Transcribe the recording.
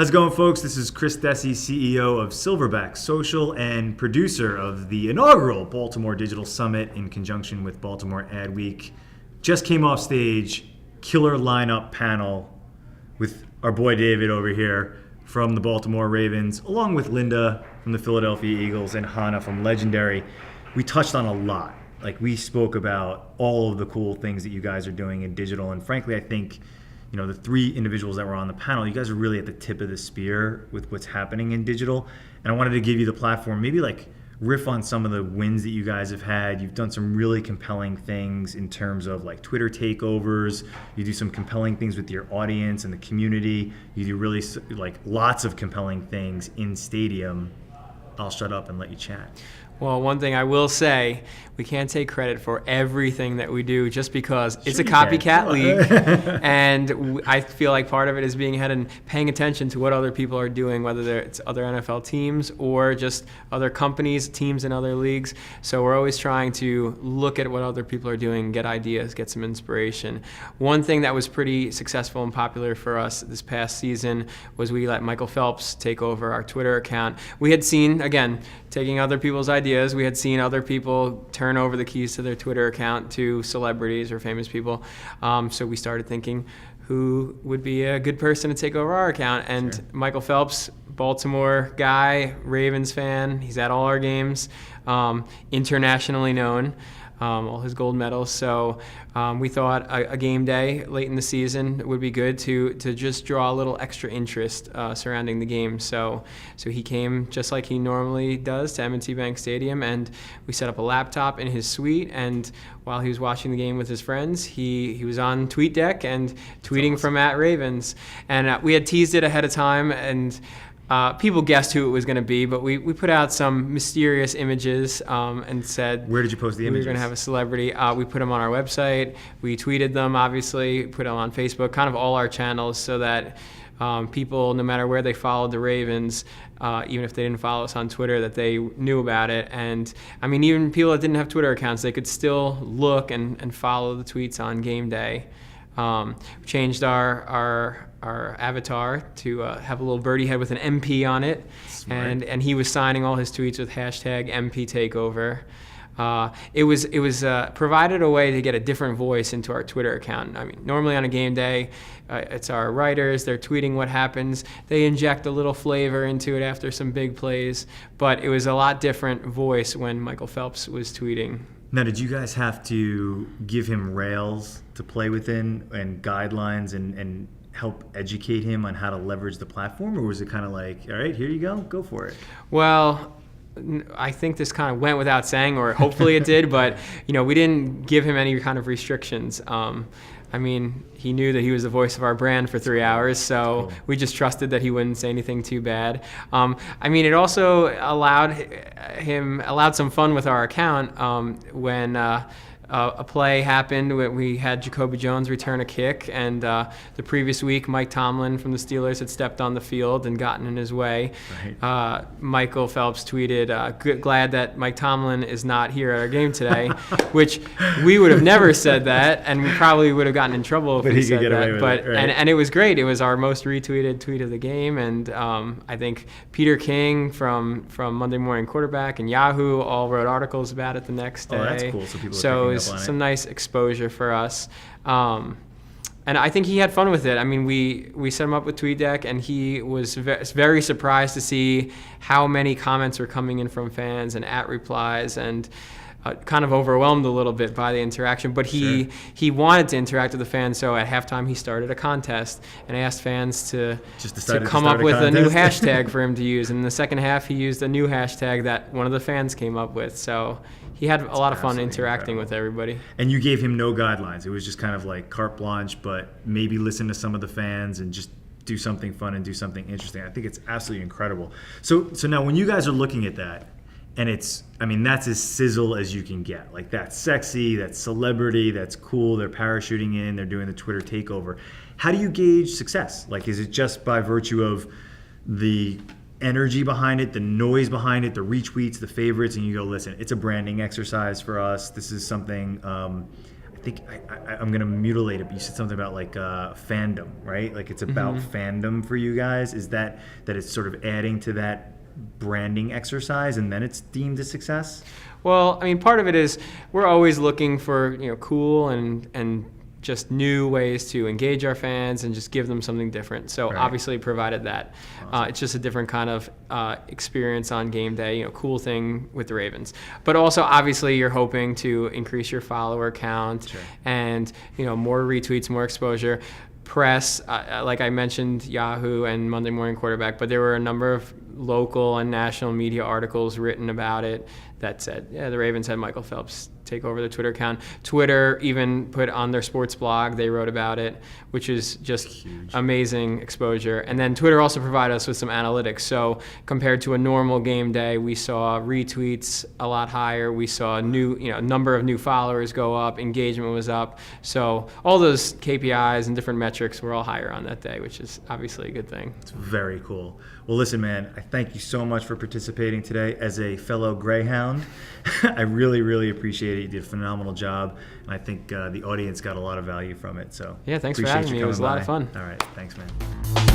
How's it going, folks? This is Chris Dessi, CEO of Silverback Social and producer of the inaugural Baltimore Digital Summit in conjunction with Baltimore Ad Week. Just came off stage, killer lineup panel with our boy David over here from the Baltimore Ravens, along with Linda from the Philadelphia Eagles and Hannah from Legendary. We touched on a lot. We spoke about all of the cool things that you guys are doing in digital, and frankly, I think the three individuals that were on the panel, you guys are really at the tip of the spear with what's happening in digital. And I wanted to give you the platform, maybe riff on some of the wins that you guys have had. You've done some really compelling things in terms of Twitter takeovers. You do some compelling things with your audience and the community. You do really lots of compelling things in stadium. I'll shut up and let you chat. Well, one thing I will say, we can't take credit for everything that we do just because it's a copycat league. And I feel like part of it is being ahead and paying attention to what other people are doing, whether it's other NFL teams or just other companies, teams in other leagues. So we're always trying to look at what other people are doing, get ideas, get some inspiration. One thing that was pretty successful and popular for us this past season was we let Michael Phelps take over our Twitter account. We had seen, again, taking other people's ideas. We had seen other people turn over the keys to their Twitter account to celebrities or famous people. So we started thinking, who would be a good person to take over our account? And sure. Michael Phelps, Baltimore guy, Ravens fan. He's at all our games, internationally known. All his gold medals. So we thought a game day late in the season would be good to just draw a little extra interest surrounding the game. So he came just like he normally does to M&T Bank Stadium, and we set up a laptop in his suite. And while he was watching the game with his friends, he was on TweetDeck and tweeting from @Ravens. And we had teased it ahead of time, and people guessed who it was going to be, but we put out some mysterious images and said, where did you post the images? We were going to have a celebrity. We put them on our website. We tweeted them, obviously, put them on Facebook, kind of all our channels, so that people, no matter where they followed the Ravens, even if they didn't follow us on Twitter, that they knew about it. And I mean, even people that didn't have Twitter accounts, they could still look and follow the tweets on game day. We changed our avatar to have a little birdie head with an MP on it. Smart. And he was signing all his tweets with hashtag MP Takeover. It was provided a way to get a different voice into our Twitter account. I mean, normally on a game day, it's our writers, they're tweeting what happens. They inject a little flavor into it after some big plays, but it was a lot different voice when Michael Phelps was tweeting. Now, did you guys have to give him rails to play within and guidelines and help educate him on how to leverage the platform? Or was it kind of like, all right, here you go for it? Well, I think this kind of went without saying, or hopefully it did, but we didn't give him any kind of restrictions. I mean, he knew that he was the voice of our brand for 3 hours, so we just trusted that he wouldn't say anything too bad. I mean, it also allowed some fun with our account when a play happened when we had Jacoby Jones return a kick, and the previous week Mike Tomlin from the Steelers had stepped on the field and gotten in his way. Right. Michael Phelps tweeted, glad that Mike Tomlin is not here at our game today, which we would have never said that, and we probably would have gotten in trouble if we said that. But right. and it was great. It was our most retweeted tweet of the game, and I think Peter King from Monday Morning Quarterback and Yahoo all wrote articles about it the next day. Oh, that's cool. So people are some nice exposure for us. And I think he had fun with it. I mean, we set him up with TweetDeck, and he was very surprised to see how many comments were coming in from fans and @replies, and kind of overwhelmed a little bit by the interaction. But he wanted to interact with the fans, so at halftime he started a contest and asked fans to come up with a new hashtag for him to use. And in the second half, he used a new hashtag that one of the fans came up with. So he had a lot of fun interacting with everybody. And you gave him no guidelines. It was just kind of like carte blanche, but maybe listen to some of the fans and just do something fun and do something interesting. I think it's absolutely incredible. So now when you guys are looking at that, and that's as sizzle as you can get. That's sexy, that's celebrity, that's cool, they're parachuting in, they're doing the Twitter takeover. How do you gauge success? Is it just by virtue of the energy behind it, the noise behind it, the retweets, the favorites, and you go, listen, it's a branding exercise for us. This is something I think I'm gonna mutilate it, but you said something about like fandom, right? Like it's about fandom for you guys. Is that it's sort of adding to that branding exercise, and then it's deemed a success? Well, I mean, part of it is we're always looking for cool and just new ways to engage our fans and just give them something different. So Right. obviously provided that. It's just a different kind of experience on game day, cool thing with the Ravens. But also obviously you're hoping to increase your follower count Sure. and more retweets, more exposure. Press, like I mentioned Yahoo and Monday Morning Quarterback, but there were a number of local and national media articles written about it that said, yeah, the Ravens had Michael Phelps take over the Twitter account. Twitter even put on their sports blog, they wrote about it, which is just huge. Amazing exposure. And then Twitter also provided us with some analytics. So compared to a normal game day, we saw retweets a lot higher. We saw number of new followers go up, engagement was up. So all those KPIs and different metrics were all higher on that day, which is obviously a good thing. It's very cool. Well, listen, man, I thank you so much for participating today. As a fellow Greyhound, I really, really appreciate it. You did a phenomenal job, and I think the audience got a lot of value from it. So Yeah, thanks for appreciate having you me. It was a coming lot of by. fun. All right, thanks, man.